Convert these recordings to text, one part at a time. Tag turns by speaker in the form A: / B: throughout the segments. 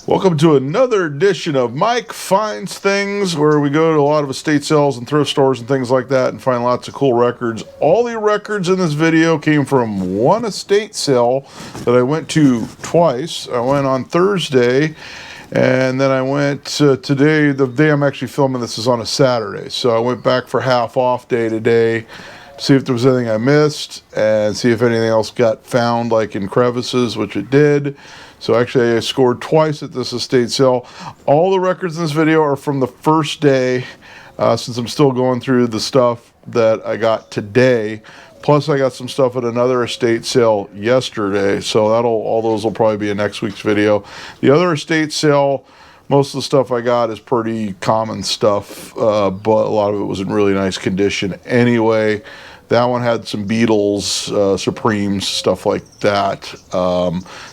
A: Welcome to another edition of Mike Finds Things, where we go to a lot of estate sales and thrift stores and things like that and find lots of cool records. All the records in this video came from one estate sale that I went to twice. I went on Thursday, and then I went today. The day I'm actually filming this is on a Saturday, so I went back for half off day today to see if there was anything I missed and see if anything else got found, like in crevices, which it did. So actually I scored twice at this estate sale. All the records in this video are from the first day, since I'm still going through the stuff that I got today. Plus I got some stuff at another estate sale yesterday, so all those will probably be in next week's video. The other estate sale, most of the stuff I got is pretty common stuff, but a lot of it was in really nice condition anyway. That one had some Beatles, Supremes, stuff like that.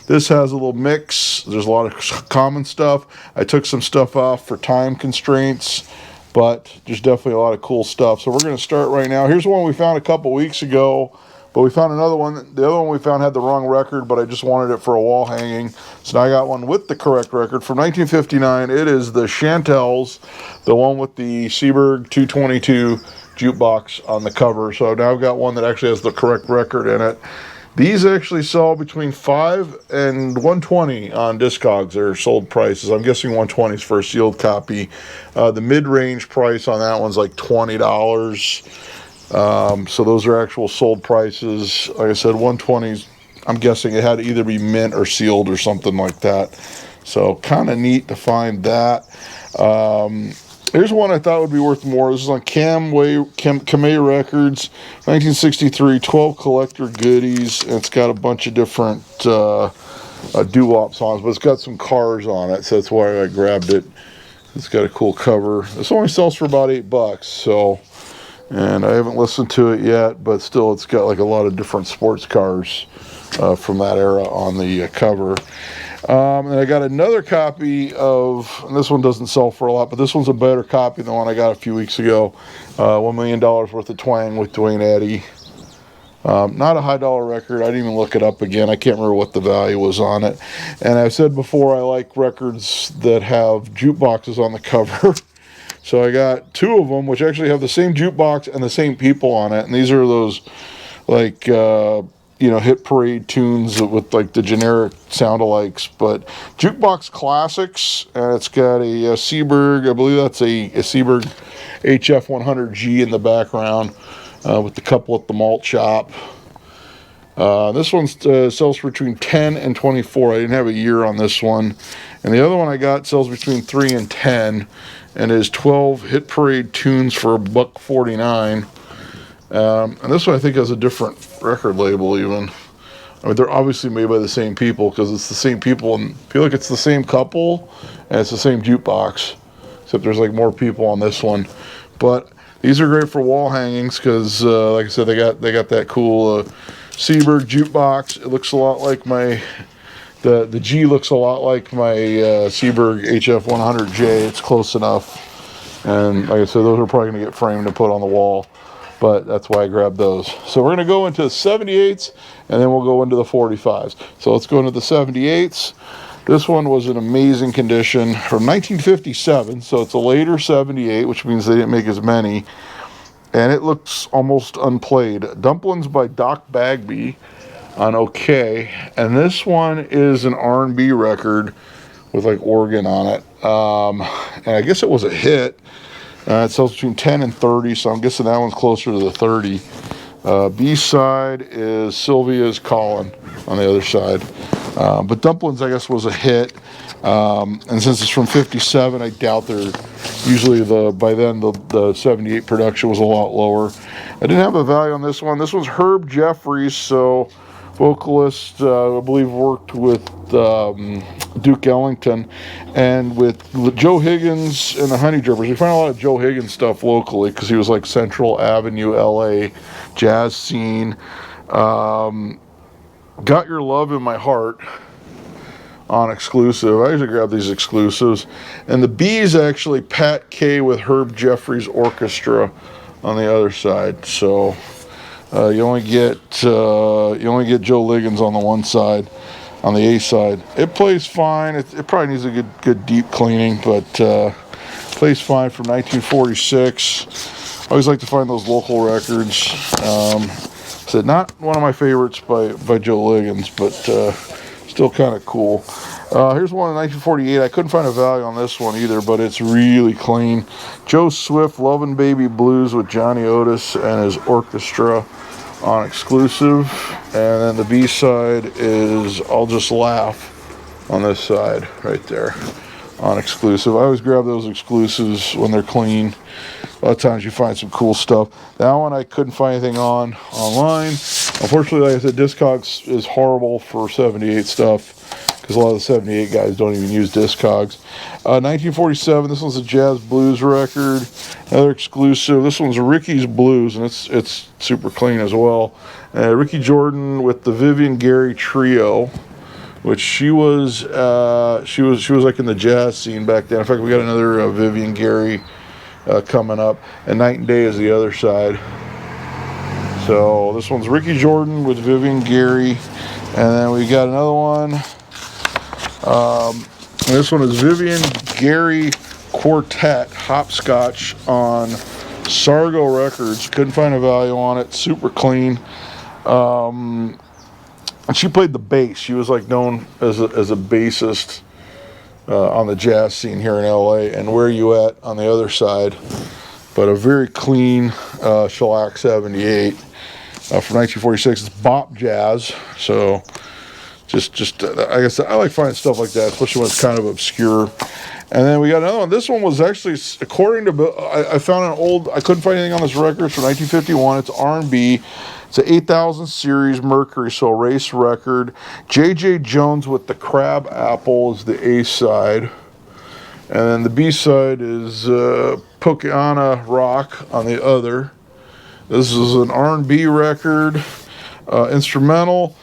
A: This has a little mix. There's a lot of common stuff. I took some stuff off for time constraints, but there's definitely a lot of cool stuff. So we're going to start right now. Here's one we found a couple weeks ago, but we found another one. The other one we found had the wrong record, but I just wanted it for a wall hanging. So now I got one with the correct record from 1959. It is the Chantels, the one with the Seeburg 222 jukebox on the cover. So now I've got one that actually has the correct record in it. These actually sell between $5 and $120 on Discogs. They're sold prices. I'm guessing $120 is for a sealed copy. The mid-range price on that one's like $20. So those are actual sold prices. Like I said, $120. I'm guessing it had to either be mint or sealed or something like that. So kind of neat to find that. Here's one I thought would be worth more. This is on Kamei Records, 1963, 12 collector goodies. And it's got a bunch of different doo-wop songs, but it's got some cars on it, so that's why I grabbed it. It's got a cool cover. This only sells for about $8, so, and I haven't listened to it yet, but still it's got like a lot of different sports cars from that era on the cover. And I got another copy of, and this one doesn't sell for a lot, but this one's a better copy than the one I got a few weeks ago. $1 million worth of twang with Dwayne Eddy. Not a high dollar record. I didn't even look it up again. I can't remember what the value was on it. And I've said before, I like records that have jukeboxes on the cover. So I got two of them, which actually have the same jukebox and the same people on it. And these are those, like, hit parade tunes with like the generic sound-alikes, but jukebox classics, and it's got a Seeburg, I believe that's a Seeburg HF 100G in the background, with the couple at the malt shop. This one sells for between 10 and 24. I didn't have a year on this one. And the other one I got sells between 3 and 10, and is 12 hit parade tunes for $1.49. And this one I think has a different record label even. I mean, they're obviously made by the same people, because it's the same people, and I feel like it's the same couple and it's the same jukebox, except there's like more people on this one. But these are great for wall hangings because like I said, they got that cool Seeburg jukebox. It looks a lot like the G looks a lot like my Seeburg HF 100J. It's close enough, and like I said, those are probably going to get framed and put on the wall. But that's why I grabbed those. So we're going to go into the 78s, and then we'll go into the 45s. So let's go into the 78s. This one was in amazing condition from 1957, so it's a later 78, which means they didn't make as many. And it looks almost unplayed. Dumplings by Doc Bagby on OK. And this one is an R&B record with like organ on it. And I guess it was a hit. It sells between 10 and 30, so I'm guessing that one's closer to the 30. B-side is Sylvia's Calling on the other side. But Dumplings, I guess, was a hit. And since it's from 57, I doubt they're usually by then the 78 production was a lot lower. I didn't have a value on this one. This one's Herb Jeffries, so vocalist, I believe, worked with Duke Ellington and with Joe Higgins and the Honey Drippers. We find a lot of Joe Higgins stuff locally because he was like Central Avenue, LA jazz scene. Got Your Love in My Heart on exclusive. I usually grab these exclusives. And the B is actually Pat Kay with Herb Jeffries Orchestra on the other side. So you only get Joe Liggins on the one side. on the A side. It plays fine. It probably needs a good deep cleaning, but plays fine from 1946. I always like to find those local records. So not one of my favorites by Joe Liggins, but still kind of cool. Here's one in 1948. I couldn't find a value on this one either, but it's really clean. Joe Swift, Lovin' Baby Blues with Johnny Otis and his orchestra on exclusive. And then the B-side is I'll Just Laugh on this side right there on exclusive. I always grab those exclusives when they're clean. A lot of times you find some cool stuff. That one I couldn't find anything online. Unfortunately, like I said, Discogs is horrible for 78 stuff, because a lot of the 78 guys don't even use Discogs. 1947, this one's a jazz blues record. Another exclusive. This one's Ricky's Blues, and it's super clean as well. Ricky Jordan with the Vivian Gary Trio, which she was like in the jazz scene back then. In fact, we got another Vivian Gary coming up, and Night and Day is the other side. So this one's Ricky Jordan with Vivian Gary, and then we got another one. This one is Vivian Gary Quartet Hopscotch on Sargo Records. Couldn't find a value on it. Super clean. And she played the bass. She was like known as a bassist on the jazz scene here in LA, and Where You At on the other side. But a very clean shellac 78 from 1946. It's bop jazz, so just I guess I like finding stuff like that, especially when it's kind of obscure. And then we got another one. This one was actually, according to I found an old, I couldn't find anything on this record, from 1951. It's R&B. It's an 8000 series Mercury, so a race record. J.J. Jones with the Crab Apple is the A side. And then the B side is Pokeana Rock on the other. This is an R&B record, instrumental.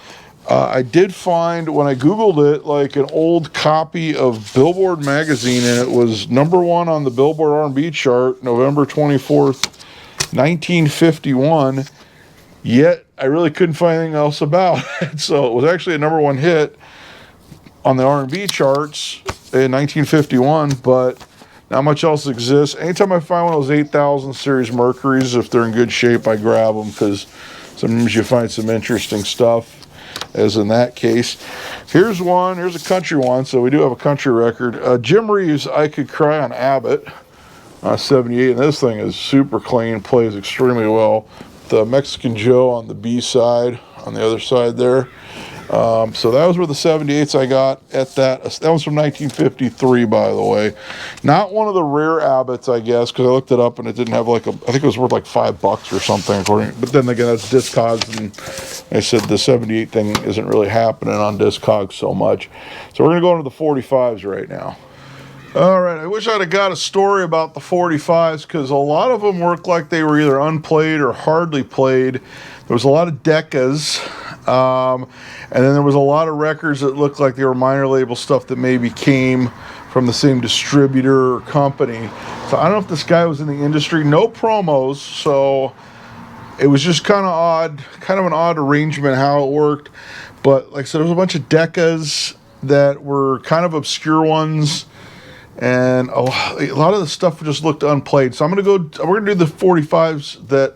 A: I did find, when I Googled it, like an old copy of Billboard magazine, and it was #1 on the Billboard R&B chart, November 24th, 1951. Yet, I really couldn't find anything else about it. So it was actually a #1 hit on the R&B charts in 1951, but not much else exists. Anytime I find one of those 8000 series Mercuries, if they're in good shape, I grab them, because sometimes you find some interesting stuff, as in that case. Here's a country one, so we do have a country record. Jim Reeves, I Could Cry on Abbott, 78, and this thing is super clean, plays extremely well. The Mexican Joe on the B side, on the other side there. So that was where the 78s I got at that. That was from 1953, by the way. Not one of the rare Abbotts, I guess, because I looked it up and it didn't have like I think it was worth like $5 or something. But then again, that's Discogs, and I said the 78 thing isn't really happening on Discogs so much. So we're going to go into the 45s right now. All right, I wish I'd have got a story about the 45s, because a lot of them worked like they were either unplayed or hardly played. There was a lot of Decas, and then there was a lot of records that looked like they were minor label stuff that maybe came from the same distributor or company. So I don't know if this guy was in the industry. No promos, so it was just kind of odd, kind of an odd arrangement how it worked. But like I said, there was a bunch of Decas that were kind of obscure ones, and a lot of the stuff just looked unplayed. So we're gonna do the 45s that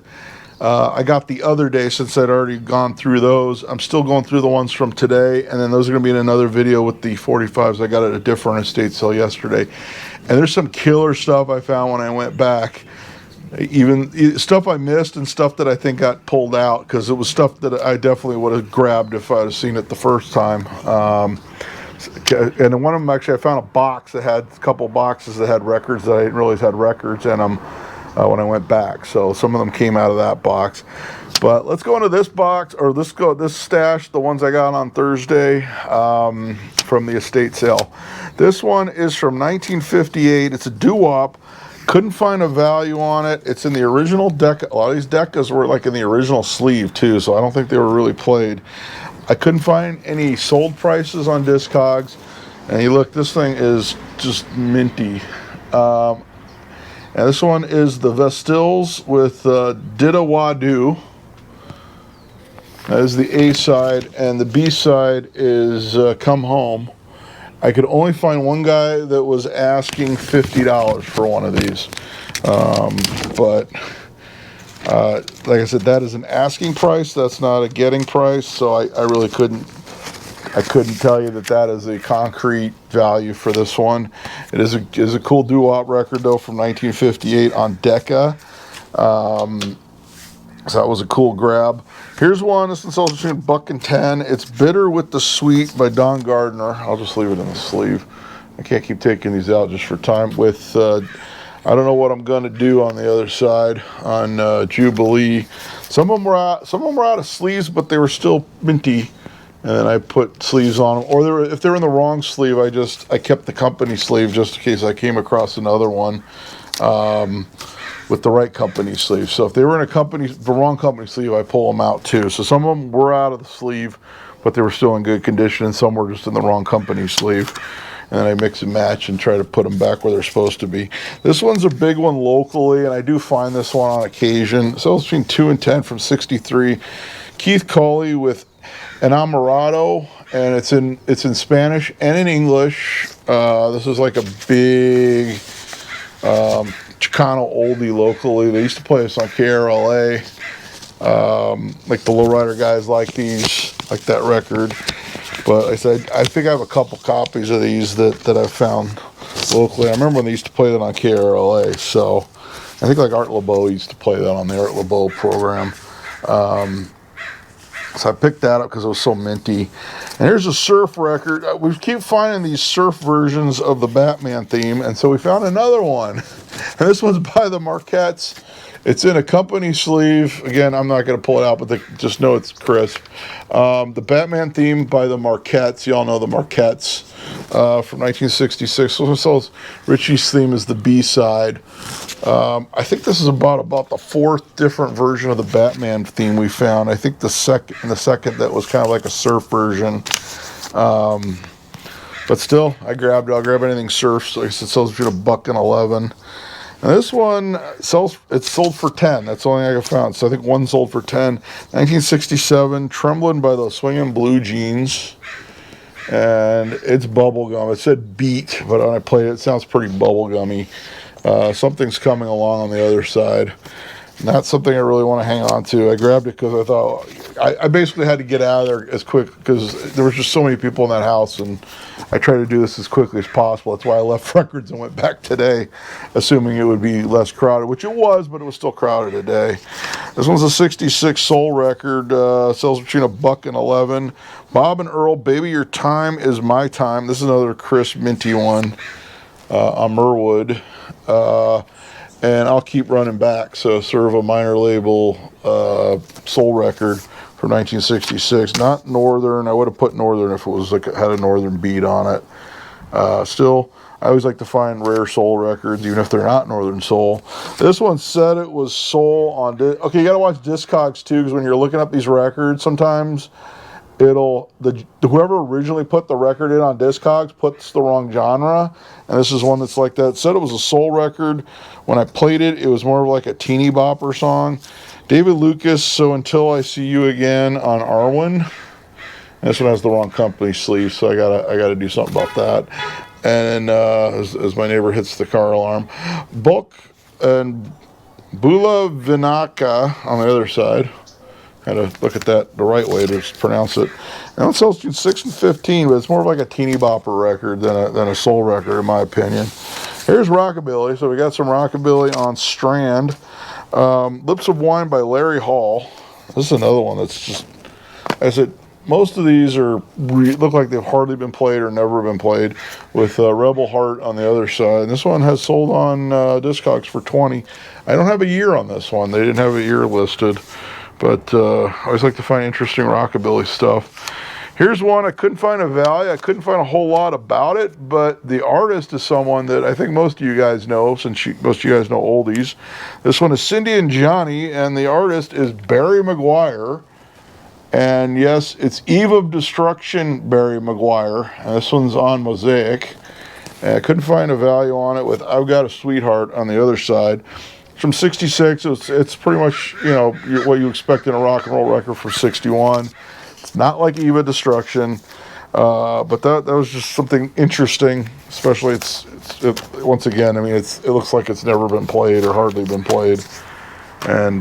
A: I got the other day, since I'd already gone through those. I'm still going through the ones from today, and then those are gonna be in another video with the 45s I got at a different estate sale yesterday. And there's some killer stuff I found when I went back, even stuff I missed and stuff that I think got pulled out, because it was stuff that I definitely would have grabbed if I'd have seen it the first time. And in one of them, actually, I found a box that had a couple boxes that had records that I didn't realize had records in them when I went back. So some of them came out of that box. But let's go into this box, or this stash, the ones I got on Thursday from the estate sale. This one is from 1958. It's a doo-wop. Couldn't find a value on it. It's in the original Decca. A lot of these Deccas were like in the original sleeve too, so I don't think they were really played. I couldn't find any sold prices on Discogs. And you look, this thing is just minty. And this one is the Vestils with Dida Wadu. That is the A side, and the B side is Come Home. I could only find one guy that was asking $50 for one of these. But like I said, that is an asking price. That's not a getting price. So I really couldn't tell you that is a concrete value for this one. It is a cool doo-wop record though from 1958 on Decca. So that was a cool grab. Here's one. This one's sells between $1 and $10. It's Bitter with the Sweet by Don Gardner. I'll just leave it in the sleeve. I can't keep taking these out just for time. With I don't know what I'm going to do on the other side on Jubilee. Some of them were out of sleeves, but they were still minty. And then I put sleeves on them. Or if they're in the wrong sleeve, I kept the company sleeve just in case I came across another one. With the right company sleeve. So if they were in the wrong company sleeve, I pull them out too. So some of them were out of the sleeve, but they were still in good condition, and some were just in the wrong company sleeve. And then I mix and match and try to put them back where they're supposed to be. This one's a big one locally, and I do find this one on occasion. It sells between $2 and $10 from '63. Keith Colley with Enamorado, and it's in Spanish and in English. This is like a big Chicano oldie locally. They used to play this on KRLA. Like the lowrider guys like that record. But I think I have a couple copies of these that I've found locally. I remember when they used to play that on KRLA. So I think like Art LeBeau used to play that on the Art LeBeau program. So I picked that up because it was so minty. And here's a surf record. We keep finding these surf versions of the Batman theme, and so we found another one. And this one's by the Marquettes. It's in a company sleeve. Again, I'm not going to pull it out, but just know it's crisp. The Batman theme by the Marquettes. Y'all know the Marquettes from 1966. So Richie's theme is the B side. I think this is about the fourth different version of the Batman theme we found. I think the second that was kind of like a surf version. But still, I grabbed it. I'll grab anything surf. So it sells between $1 and $11. And this one sold for $10. That's the only thing I found. So I think one sold for $10. 1967, Trembling by the Swingin' Blue Jeans. And it's bubblegum. It said beat, but when I played it, it sounds pretty bubblegummy. Something's coming along on the other side. Not something I really want to hang on to. I grabbed it because I thought I basically had to get out of there as quick because there was just so many people in that house, and I tried to do this as quickly as possible. That's why I left records and went back today, assuming it would be less crowded, which it was, but it was still crowded today. This one's a '66 soul record. Sells between $1 and $11. Bob and Earl, Baby Your Time Is My Time. This is another crisp, minty one on Merwood. And I'll keep running back. So sort of a minor label soul record from 1966. Not Northern. I would have put Northern if it was had a Northern beat on it. Still, I always like to find rare soul records, even if they're not Northern soul. This one said it was soul on... Okay, you got to watch Discogs too, because when you're looking up these records, sometimes whoever originally put the record in on Discogs puts the wrong genre, and this is one that's like that. It said it was a soul record. When I played it, it was more of like a teeny bopper song. David Lucas, So Until I See You Again on Arwen. And this one has the wrong company sleeve, so I gotta do something about that. And as my neighbor hits the car alarm, Bulk and Bula Vinaka on the other side. Had to look at that the right way to pronounce it. And it sells between $6 and $15, but it's more of like a teeny bopper record than a soul record, in my opinion. Here's Rockabilly. So we got some Rockabilly on Strand. Lips of Wine by Larry Hall. This is another one that's just, I said, most of these look like they've hardly been played or never been played, with Rebel Heart on the other side. And this one has sold on Discogs for $20. I don't have a year on this one. They didn't have a year listed. But I always like to find interesting Rockabilly stuff. Here's one. I couldn't find a value. I couldn't find a whole lot about it, but the artist is someone that I think most of you guys know, since most of you guys know oldies. This one is Cindy and Johnny, and the artist is Barry McGuire. And yes, it's Eve of Destruction, Barry McGuire. And this one's on Mosaic. And I couldn't find a value on it with I've Got a Sweetheart on the other side. from 66. It's pretty much, you know, what you expect in a rock and roll record from 61. It's not like Eva Destruction, but that was just something interesting. Especially once again, I mean, it looks like it's never been played or hardly been played, and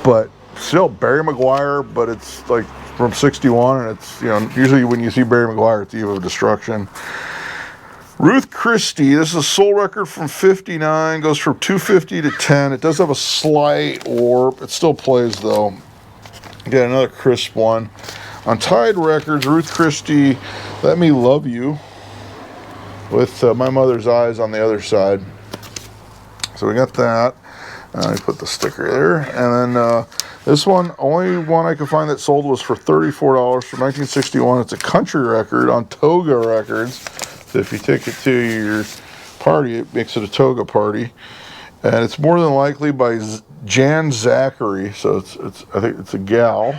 A: but still Barry Maguire, but it's like from 61, and it's, you know, usually when you see Barry Maguire, it's Eve of Destruction. Ruth Christie, this is a soul record from 59, goes from 250 to 10. It does have a slight warp. It still plays, though. Again, another crisp one. Untitled Records, Ruth Christie, Let Me Love You, with My Mother's Eyes on the other side. So we got that. Let me put the sticker there. And then this one, only one I could find that sold was for $34 from 1961. It's a country record on Toga Records. So if you take it to your party, it makes it a Toga party. And it's more than likely by Jan Zachary. So I think it's a gal.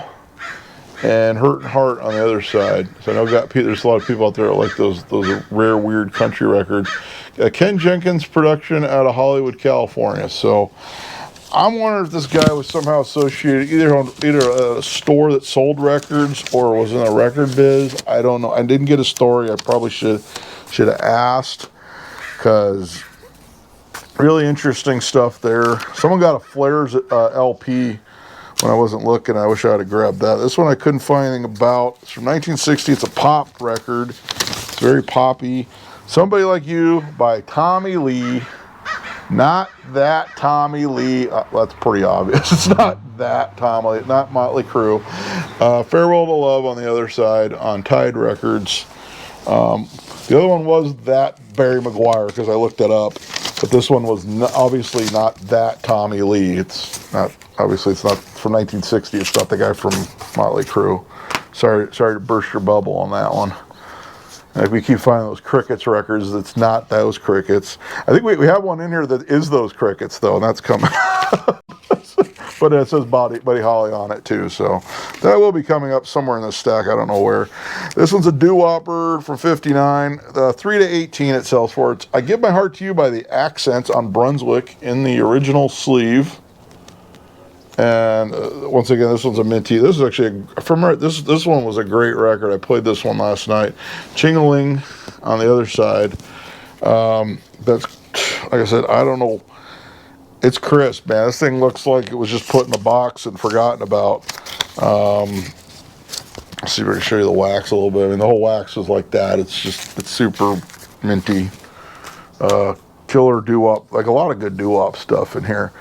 A: And Hurt and Heart on the other side. So I know there's a lot of people out there that like those rare, weird country records. Ken Jenkins production out of Hollywood, California. So I'm wondering if this guy was somehow associated either a store that sold records or was in a record biz. I don't know. I didn't get a story. I probably should have asked, because really interesting stuff there. Someone got a Flares LP when I wasn't looking. I wish I had grabbed that. This one I couldn't find anything about. It's from 1960. It's a pop record. It's very poppy. Somebody Like You by Tommy Lee. Not that Tommy Lee. That's pretty obvious. It's not that Tommy Lee. Not Motley Crue. Farewell to Love on the other side on Tide Records. The other one was that Barry Maguire, because I looked it up. But this one was obviously not that Tommy Lee. It's not. Obviously, it's not from 1960. It's not the guy from Motley Crue. Sorry to burst your bubble on that one. Like, we keep finding those Crickets records. It's not those Crickets. I think we have one in here that is those Crickets, though, and that's coming. But it says Buddy Holly on it, too. So that will be coming up somewhere in this stack. I don't know where. This one's a doo-wopper from 59. 3 to 18 it sells for. I Give My Heart to You by the Accents on Brunswick in the original sleeve. And once again, this one's a minty. This is actually this one was a great record. I played this one last night. Ching-a-ling on the other side. That's, like I said, I don't know. It's crisp, man. This thing looks like it was just put in a box and forgotten about. Let's see if I can show you the wax a little bit. I mean, the whole wax is like that. It's super minty. Killer doo-wop, like a lot of good doo-wop stuff in here.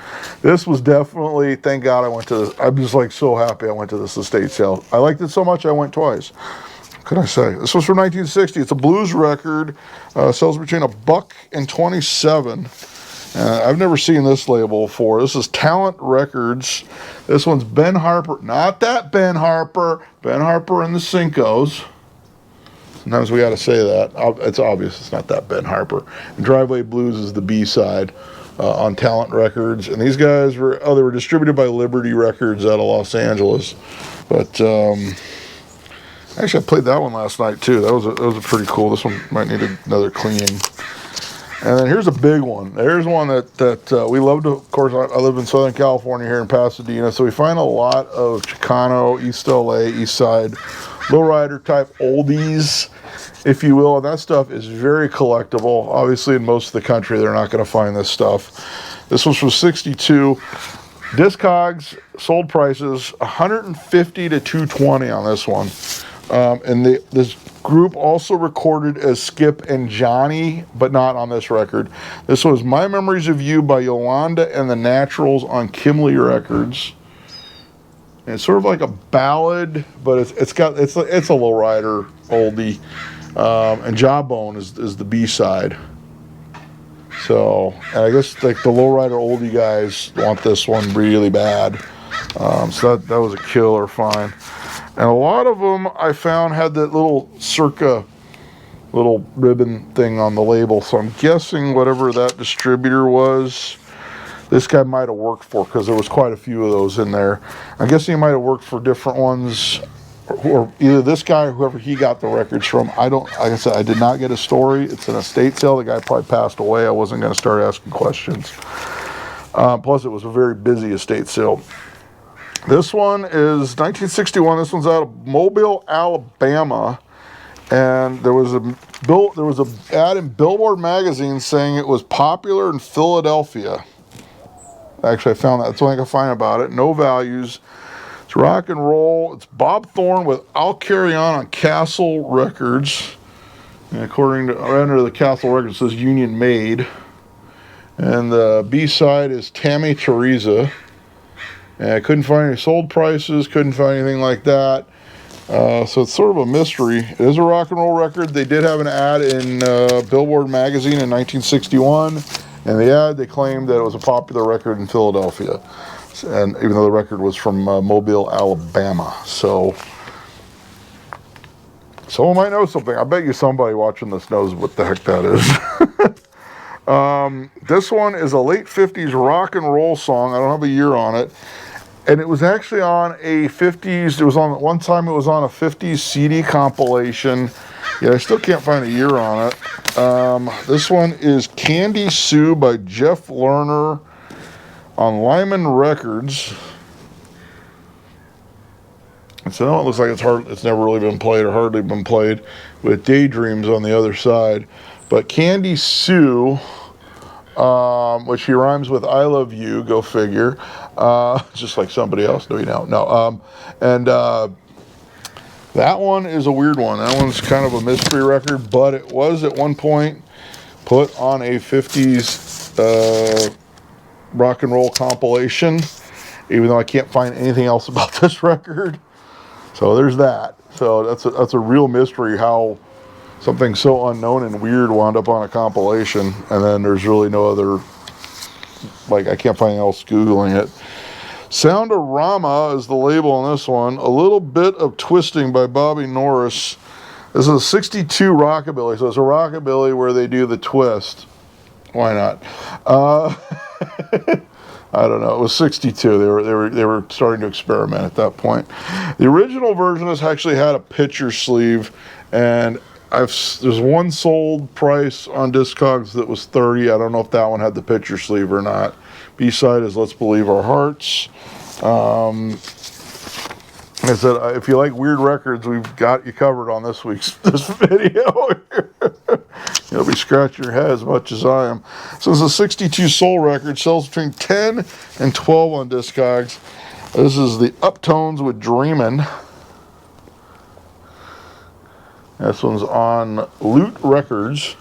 A: This was definitely, thank God I went to this. I'm just like so happy I went to this estate sale. I liked it so much I went twice. What could I say? This was from 1960. It's a blues record. Sells between $1 and $27. I've never seen this label before. This is Talent Records. This one's Ben Harper. Not that Ben Harper. Ben Harper and the Cincos. Sometimes we got to say that. It's obvious it's not that Ben Harper. And Driveway Blues is the B-side on Talent Records. And these guys they were distributed by Liberty Records out of Los Angeles. But actually, I played that one last night too. That was a pretty cool. This one might need another cleaning. And then here's a big one. There's one that we love to. Of course, I live in Southern California here in Pasadena, so we find a lot of Chicano, East LA, East Side, lowrider type oldies, if you will. And that stuff is very collectible. Obviously, in most of the country, they're not going to find this stuff. This was from 62. Discogs sold prices $150 to $220 on this one. And this group also recorded as Skip and Johnny, but not on this record. This was My Memories of You by Yolanda and the Naturals on Kimley Records. And it's sort of like a ballad, but it's a lowrider oldie. And Jawbone is the B-side. So, and I guess like the lowrider oldie guys want this one really bad. So that was a killer find. And a lot of them I found had that little circa little ribbon thing on the label. So I'm guessing whatever that distributor was, this guy might have worked for, because there was quite a few of those in there. I'm guessing he might have worked for different ones or either this guy or whoever he got the records from. I don't, like I said, I did not get a story. It's an estate sale. The guy probably passed away. I wasn't going to start asking questions. Plus, it was a very busy estate sale. This one is 1961. This one's out of Mobile, Alabama, and there was a ad in Billboard magazine saying it was popular in Philadelphia. Actually, I found that. That's the only I can find about it. No values. It's rock and roll. It's Bob Thorne with "I'll Carry On" Castle Records. And according to under the Castle Records, it says Union Made. And the B-side is Tammy Teresa. And I couldn't find any sold prices, couldn't find anything like that. So it's sort of a mystery. It is a rock and roll record. They did have an ad in Billboard magazine in 1961. And the ad, they claimed that it was a popular record in Philadelphia. And even though the record was from Mobile, Alabama. So someone might know something. I bet you somebody watching this knows what the heck that is. This one is a late 50s rock and roll song. I don't have a year on it. And it was actually on a 50s, one time it was on a 50s CD compilation. Yeah, I still can't find a year on it. This one is Candy Sue by Jeff Lerner on Lyman Records. And so it looks like it's never really been played or hardly been played, with Daydreams on the other side. But Candy Sue, which he rhymes with I love you, go figure. Just like somebody else, do you know? No. That one is a weird one. That one's kind of a mystery record, but it was at one point put on a 50s rock and roll compilation, even though I can't find anything else about this record. So there's that. So that's a real mystery how something so unknown and weird wound up on a compilation, and then there's really no other, like, I can't find anything else Googling it. Soundorama is the label on this one. A Little Bit of Twisting by Bobby Norris. This is a 62 Rockabilly, so it's a Rockabilly where they do the twist. Why not? I don't know. It was 62. They were starting to experiment at that point. The original version has actually had a picture sleeve, and there's one sold price on Discogs that was $30. I don't know if that one had the picture sleeve or not. B-side is Let's Believe Our Hearts. I said, if you like weird records, we've got you covered on this video. You'll be scratching your head as much as I am. So it's a 62 soul record, sells between 10 and 12 on Discogs. This is the Uptones with Dreamin'. This one's on Loot Records,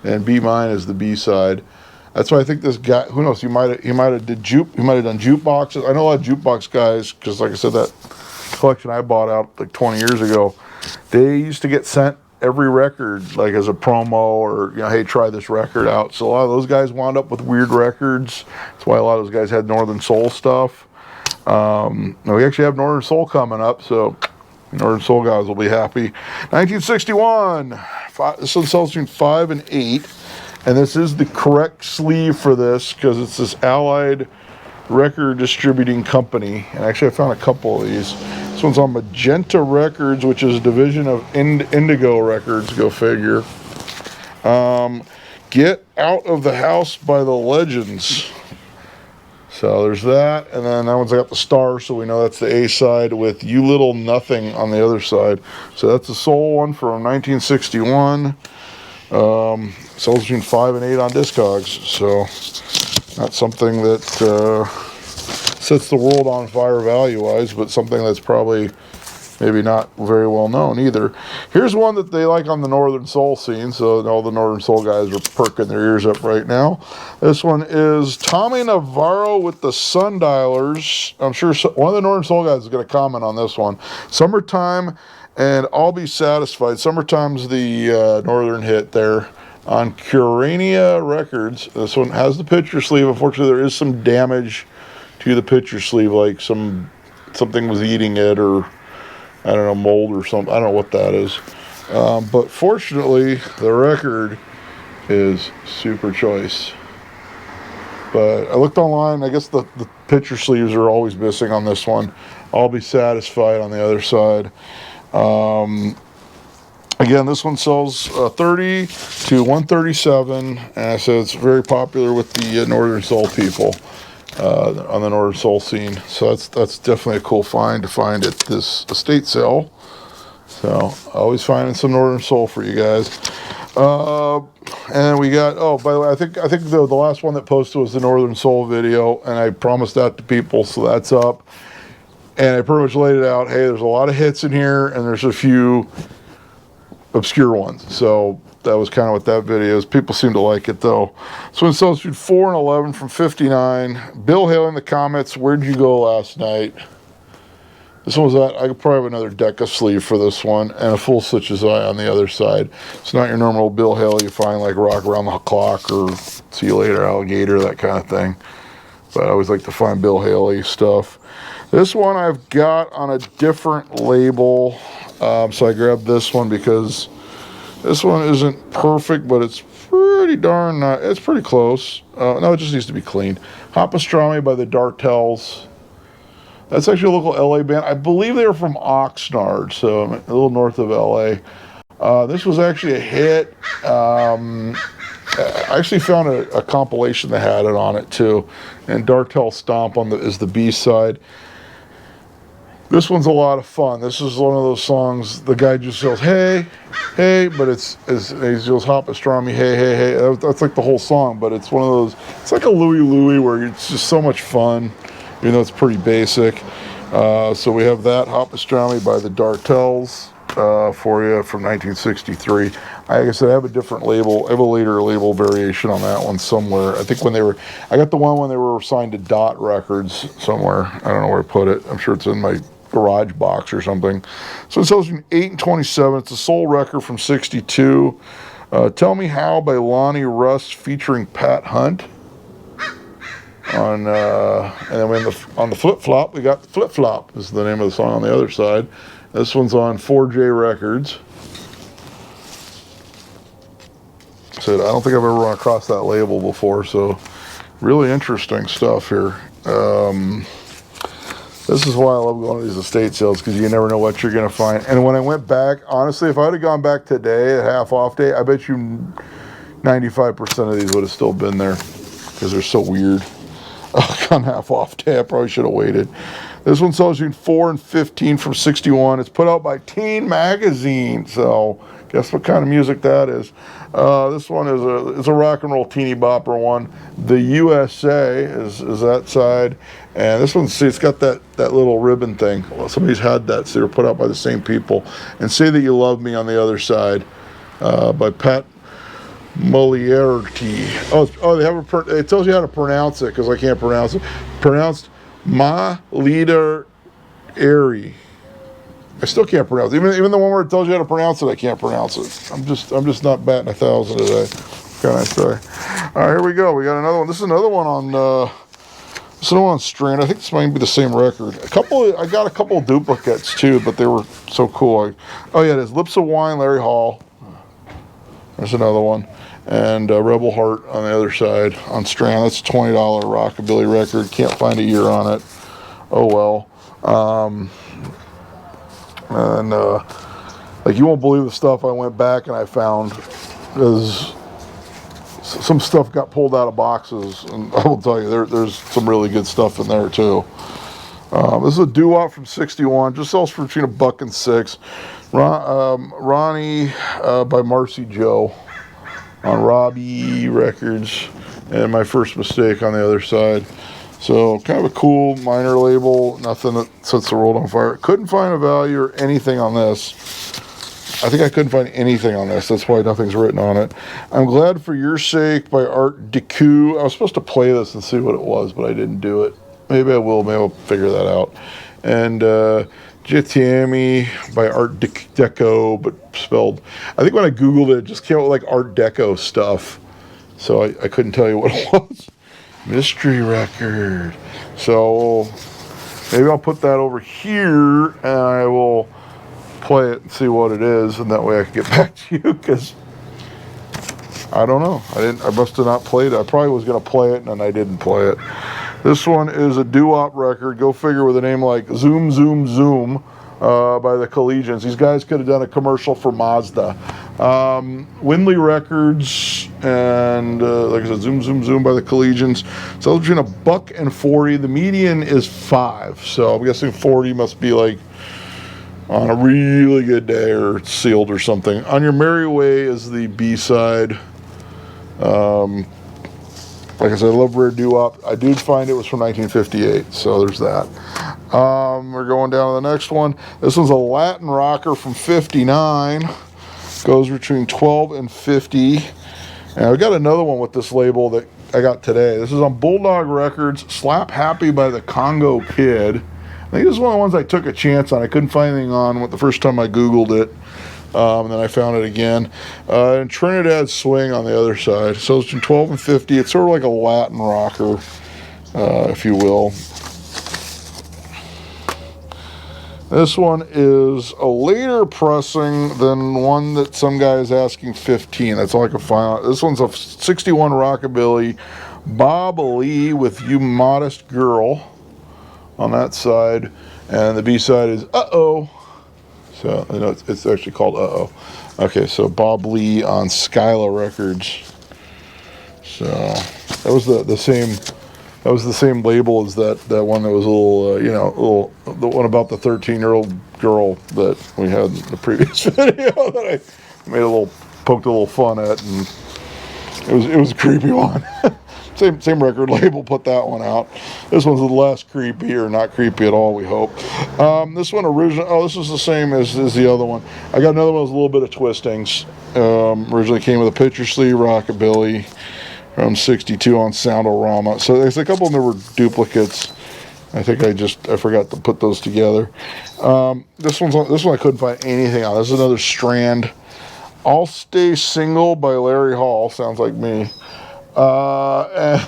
A: and Be Mine is the B-side. That's why I think this guy, who knows, he might have done jukeboxes. I know a lot of jukebox guys, because like I said, that collection I bought out like 20 years ago, they used to get sent every record like as a promo, or hey, try this record out. So a lot of those guys wound up with weird records. That's why a lot of those guys had Northern Soul stuff. We actually have Northern Soul coming up, so Northern Soul guys will be happy. 1961. This one sells between 5 and 8. And this is the correct sleeve for this, because it's this Allied Record Distributing Company. And actually I found a couple of these. This one's on Magenta Records, which is a division of Indigo Records, go figure. Get Out of the House by the Legends. So there's that, and then that one's got the star, so we know that's the A side, with You Little Nothing on the other side. So that's a soul one from 1961. Sells between 5 and 8 on Discogs. So that's something that sets the world on fire value-wise, but something that's probably maybe not very well known either. Here's one that they like on the Northern Soul scene, so all the Northern Soul guys are perking their ears up right now. This one is Tommy Navarro with the Sundialers. I'm sure one of the Northern Soul guys is going to comment on this one. Summertime and I'll Be Satisfied. Summertime's the Northern hit there on Curania Records. This one has the picture sleeve. Unfortunately, there is some damage to the picture sleeve, like something was eating it, or I don't know, mold or something. I don't know what that is. But fortunately, the record is super choice. But I looked online. I guess the picture sleeves are always missing on this one. I'll be satisfied on the other side. Again, this one sells 30 to 137, and I said it's very popular with the Northern Soul people on the Northern Soul scene. So that's definitely a cool find to find at this estate sale. So always finding some Northern Soul for you guys. And we got, oh, by the way, I think the last one that posted was the Northern Soul video, and I promised that to people, so that's up. And I pretty much laid it out. Hey, there's a lot of hits in here, and there's a few obscure ones. So that was kind of what that video is. People seem to like it, though. So it sells between 4 and 11 from 59. Bill Haley in the comments, where'd you go last night? This one was that. I could probably have another Deca sleeve for this one, and a full Switch's Eye on the other side. It's not your normal Bill Haley you find like Rock Around the Clock or See You Later Alligator, that kind of thing. But I always like to find Bill Haley stuff. This one I've got on a different label. So I grabbed this one because this one isn't perfect, but it's pretty darn, it's pretty close. No, it just needs to be cleaned. Hot Pastrami by the Dartels. That's actually a local LA band. I believe they were from Oxnard, so a little north of LA. This was actually a hit. I actually found a compilation that had it on it too. And Dartel Stomp is the B side. This one's a lot of fun. This is one of those songs, the guy just yells, hey, hey, but he yells Hot Pastrami, hey, hey, hey. That's like the whole song, but it's one of those, it's like a Louie Louie where it's just so much fun, even though it's pretty basic. So we have that Hot Pastrami by the Dartels for you from 1963. Like I said, I have a different label. I have a later label variation on that one somewhere. I think I got the one when they were signed to Dot Records somewhere. I don't know where I put it. I'm sure it's in my garage box or something. So it sells between 8 and 27. It's a soul record from 62. Tell Me How by Lonnie Russ featuring Pat Hunt. And then on the Flip Flop, we got Flip Flop is the name of the song on the other side. This one's on 4J Records. So I don't think I've ever run across that label before, so really interesting stuff here. This is why I love going to these estate sales, because you never know what you're going to find. And when I went back, honestly, if I would have gone back today, a half off day, I bet you 95% of these would have still been there, because they're so weird. On half off day, I probably should have waited. This one sells you 4 and 15 from 61. It's put out by Teen Magazine, so guess what kind of music that is. This one is a rock and roll teeny bopper one. The USA is that side, and this one, see, it's got that little ribbon thing. Well, somebody's had that, so they were put out by the same people. And Say That You Love Me on the other side by Pat Moliarty. Oh, they have it tells you how to pronounce it, because I can't pronounce it. Pronounced Ma Leader Airy. I still can't pronounce it. Even the one where it tells you how to pronounce it, I can't pronounce it. I'm just not batting 1,000 today. What can I say? All right, here we go. We got another one. This is another one on Strand. I think this might be the same record. I got a couple of duplicates too, but they were so cool. Oh yeah, there's Lips of Wine, Larry Hall. There's another one. And Rebel Heart on the other side on Strand. That's a $20 Rockabilly record. Can't find a year on it. Oh well. Like, you won't believe the stuff I went back and I found, because some stuff got pulled out of boxes, and I will tell you, there's some really good stuff in there too. This is a doo-wop from 61. Just sells for between $1 and $6. Ronnie by Marcy Joe on Robbie Records, and My First Mistake on the other side. So kind of a cool minor label, nothing that sets the world on fire. Couldn't find a value or anything on this. I think I couldn't find anything on this. That's why nothing's written on it. I'm Glad for Your Sake by Art Decoux. I was supposed to play this and see what it was, but I didn't do it. Maybe I will. Maybe I'll figure that out. And Jitami by Art Deco, but spelled, I think when I Googled it, it just came out with like Art Deco stuff. So I couldn't tell you what it was. Mystery record. So maybe I'll put that over here and I will play it and see what it is, and that way I can get back to you, because I don't know. I must have not played it. I probably was going to play it, and then I didn't play it. This one is a doo-wop record. Go figure, with a name like Zoom Zoom Zoom by the Collegians. These guys could have done a commercial for Mazda. Windley Records, and like I said, Zoom Zoom Zoom by the Collegians. So between $1 and $40. The median is 5, so I'm guessing 40 must be like on a really good day, or it's sealed or something. On Your Merry Way is the B-side. Like I said, I love Rare Doo-Wop. I did find it was from 1958, so there's that. We're going down to the next one. This one's a Latin rocker from 59. Goes between 12 and 50. And I've got another one with this label that I got today. This is on Bulldog Records, Slap Happy by the Congo Kid. I think this is one of the ones I took a chance on. I couldn't find anything on the first time I Googled it. And then I found it again. And Trinidad Swing on the other side. So it's between 12 and 50. It's sort of like a Latin rocker, if you will. This one is a later pressing than one that some guy is asking 15. That's all I can find. This one's a 61 Rockabilly. Bob Lee with You Modest Girl on that side. And the B-side is Uh-Oh. So, you know, it's actually called Uh-Oh. Okay, so Bob Lee on Skyla Records. So, that was the same... That was the same label as that one that was a little, the one about the 13-year-old girl that we had in the previous video that I made poked a little fun at, and it was a creepy one. same record label put that one out. This one's a little less creepy, or not creepy at all, we hope. This one this is the same as the other one. I got another one with a little bit of twistings. Originally came with a picture sleeve Rockabilly from 62 on Soundorama. So there's a couple of them that were duplicates. I think I forgot to put those together. This one I couldn't find anything on. This is another Strand. I'll Stay Single by Larry Hall. Sounds like me. Yeah,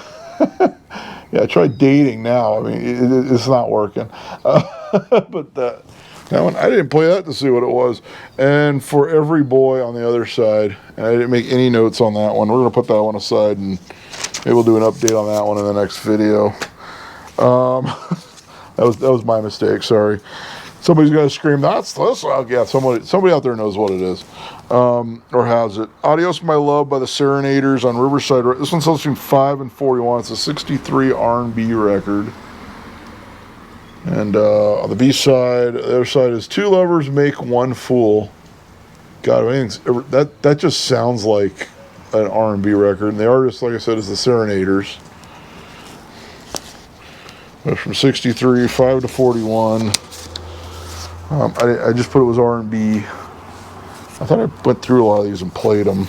A: I tried dating now. I mean, it's not working. But that one, I didn't play that to see what it was. And For Every Boy on the other side. And I didn't make any notes on that one. We're going to put that one aside, and maybe we'll do an update on that one in the next video. That was my mistake, sorry. Somebody's going to scream, that's this. Yeah, somebody out there knows what it is. Or has it. Adios My Love by the Serenaders on Riverside. This one's between 5 and 41. It's a 63 R&B record. And on the B-side, the other side is Two Lovers Make One Fool. God, that just sounds like an R&B record. And the artist, like I said, is the Serenaders. But from 63, 5 to 41. I just put it was R&B. I thought I went through a lot of these and played them.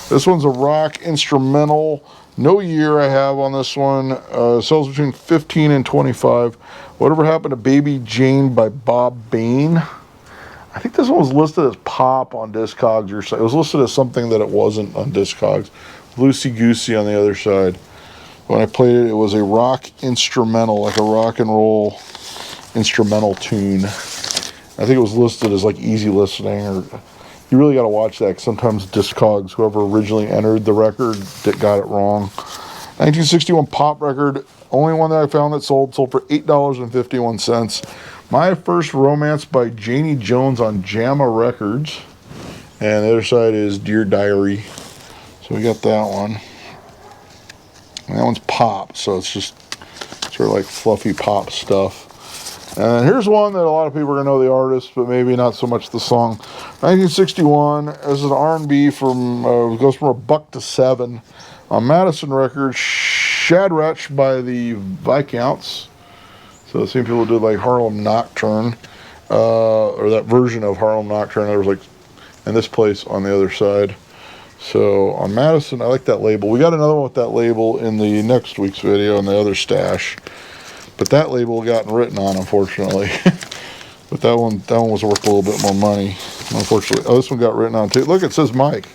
A: This one's a rock instrumental. No year I have on this one. Sells between 15 and 25. Whatever Happened to Baby Jane by Bob Bain. I think this one was listed as pop on Discogs, or it was listed as something that it wasn't on Discogs. Loosey Goosey on the other side. When I played it, it was a rock instrumental, like a rock and roll instrumental tune. I think it was listed as like easy listening, or you really got to watch that, because sometimes Discogs, whoever originally entered the record, that got it wrong. 1961 pop record, only one that I found that sold for $8.51. My First Romance by Janie Jones on JAMA Records. And the other side is Dear Diary. So we got that one. And that one's pop, so it's just sort of like fluffy pop stuff. And here's one that a lot of people are going to know the artist, but maybe not so much the song. 1961, this is an R&B from, goes from $1 to $7. On Madison Records, Shadrach by the Viscounts. So the same people did like Harlem Nocturne, or that version of Harlem Nocturne. There was like, and this place on the other side. So on Madison, I like that label. We got another one with that label in the next week's video in the other stash. But that label got written on, unfortunately. But that one was worth a little bit more money, unfortunately. Oh, this one got written on too. Look, it says Mike.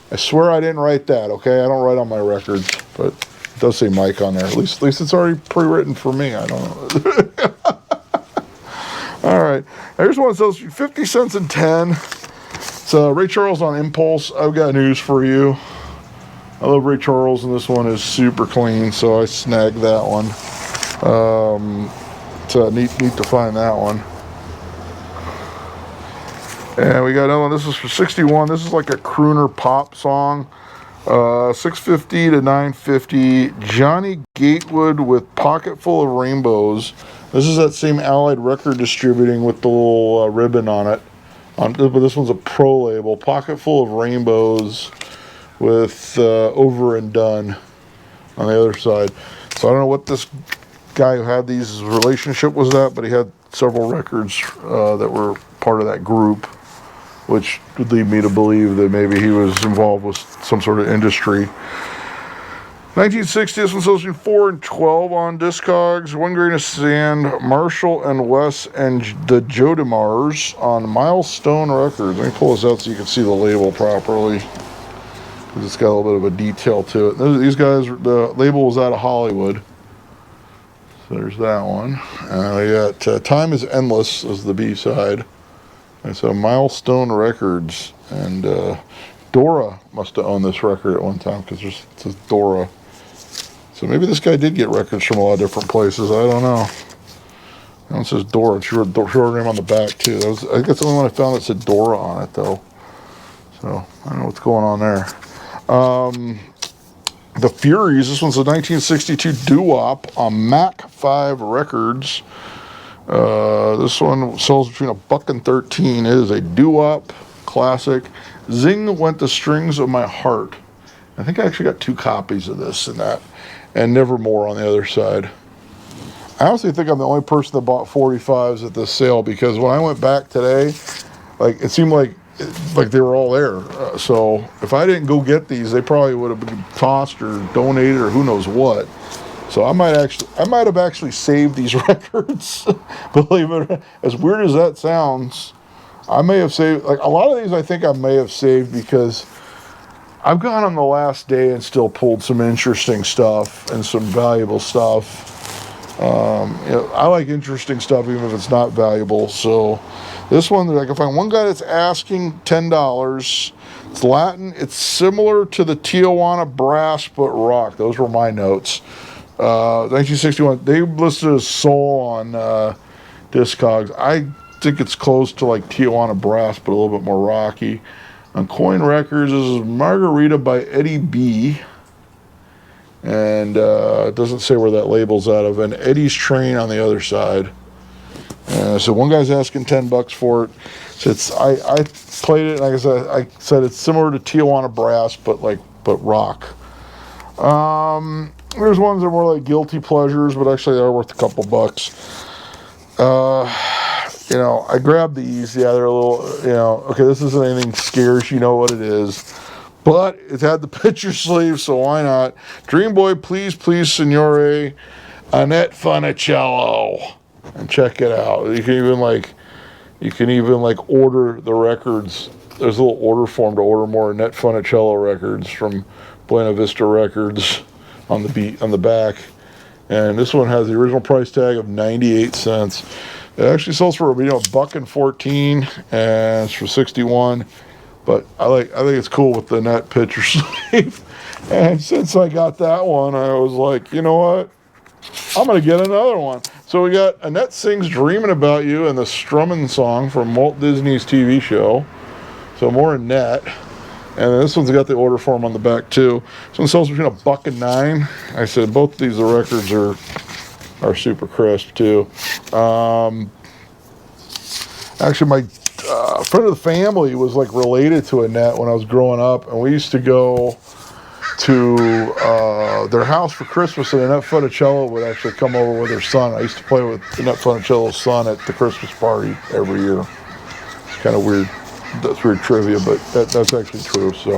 A: I swear I didn't write that, okay? I don't write on my records, but it does say Mike on there. At least it's already pre-written for me. I don't know. All right. Here's one that sells 50 cents and 10. It's Ray Charles on Impulse. I've got news for you. I love Ray Charles, and this one is super clean, so I snagged that one. It's neat to find that one. And we got another one. This is for 61. This is like a crooner pop song. 650 to 950. Johnny Gatewood with Pocket Full of Rainbows. This is that same Allied Record Distributing with the little ribbon on it. But this one's a pro label. Pocket Full of Rainbows with Over and Done on the other side. So I don't know what this guy who had these relationship was that, but he had several records that were part of that group, which would lead me to believe that maybe he was involved with some sort of industry. 1960, this one sells between 4 and 12 on Discogs. One Grain of Sand, Marshall and Wes and the Jodimars on Milestone Records. Let me pull this out so you can see the label properly, because it's got a little bit of a detail to it. These guys, the label was out of Hollywood. So there's that one. We got Time is Endless as the B-side. And so Milestone Records. And Dora must have owned this record at one time, because it says Dora. So maybe this guy did get records from a lot of different places. I don't know. That one says Dora. She wrote her name on the back, too. I think that's the only one I found that said Dora on it, though. So I don't know what's going on there. The Furies. This one's a 1962 doo-wop on Mac 5 Records. This one sells between $1 and $13. It is a doo-wop classic. Zing Went the Strings of My Heart. I think I actually got 2 copies of this and that. And Nevermore on the other side. I honestly think I'm the only person that bought 45s at this sale, because when I went back today, like it seemed like they were all there. So if I didn't go get these, they probably would have been tossed or donated or who knows what. So I might have actually saved these records. Believe it, as weird as that sounds, I may have saved, like a lot of these I think I may have saved, because I've gone on the last day and still pulled some interesting stuff and some valuable stuff. I like interesting stuff even if it's not valuable. So this one, I can find one guy that's asking $10. It's Latin. It's similar to the Tijuana Brass but rock. Those were my notes. 1961. They listed as soul on Discogs. I think it's close to like Tijuana Brass but a little bit more rocky. On Coin Records, this is Margarita by Eddie B. And it doesn't say where that label's out of. And Eddie's Train on the other side. So one guy's asking $10 for it. So I played it, and like I said it's similar to Tijuana Brass, but rock. There's ones that are more like guilty pleasures, but actually they're worth a couple bucks. I grabbed these. Yeah, they're a little, okay, this isn't anything scarce. You know what it is. But it had the picture sleeve, so why not? Dream Boy, Please, Please, Signore, Annette Funicello. And check it out. You can even order the records. There's a little order form to order more Annette Funicello records from Buena Vista Records on the back. And this one has the original price tag of 98 cents. It actually sells for $1.14, and it's for 61. But I think it's cool with the net picture sleeve. And since I got that one, I was like, you know what? I'm gonna get another one. So we got Annette sings "Dreaming About You" and the strumming song from Walt Disney's TV show. So more Annette. And this one's got the order form on the back too. This one sells between $1 and $9. I said both of these records are super crisp too. Actually, my friend of the family was related to Annette when I was growing up, and we used to go to their house for Christmas, and Annette Funicello would actually come over with her son. I used to play with Annette Funicello's son at the Christmas party every year. It's kind of weird. That's weird trivia, but that's actually true. So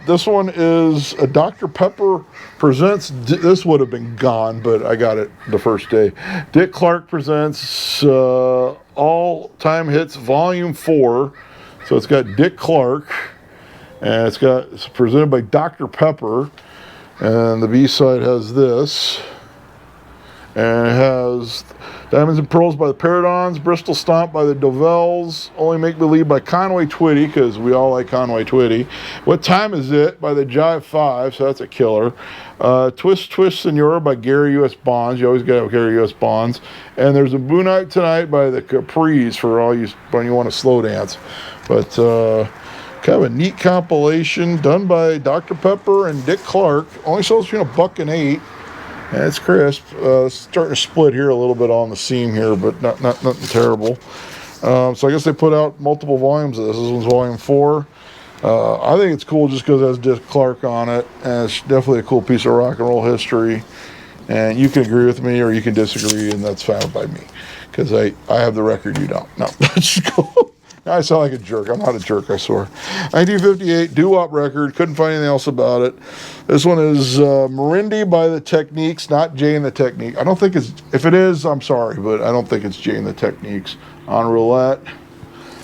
A: this one is a Dr. Pepper presents. This would have been gone, but I got it the first day. Dick Clark presents All Time Hits Volume 4. So it's got Dick Clark, and it's presented by Dr. Pepper, and the B-side has this. And it has Diamonds and Pearls by the Paradons, Bristol Stomp by the Dovels, Only Make Believe by Conway Twitty, because we all like Conway Twitty. What Time Is It by the Jive 5, so that's a killer. Twist Twist Senora by Gary U.S. Bonds. You always got to have Gary U.S. Bonds. And there's a Boo Night Tonight by the Capris for all you when you want to slow dance. But kind of a neat compilation done by Dr. Pepper and Dick Clark. Only sells between $1.08. And it's crisp. It's starting to split here a little bit on the seam here, but nothing terrible. So I guess they put out multiple volumes of this. This one's volume 4. I think it's cool just because it has Dick Clark on it, and it's definitely a cool piece of rock and roll history. And you can agree with me or you can disagree, and that's fine by me, because I have the record, you don't. No, that's cool. I sound like a jerk. I'm not a jerk, I swear. 1958 doo-wop record. Couldn't find anything else about it. This one is Marindy by the Techniques, not Jay and the Technique. I don't think it's, if it is, I'm sorry, but I don't think it's Jay and the Techniques. On roulette.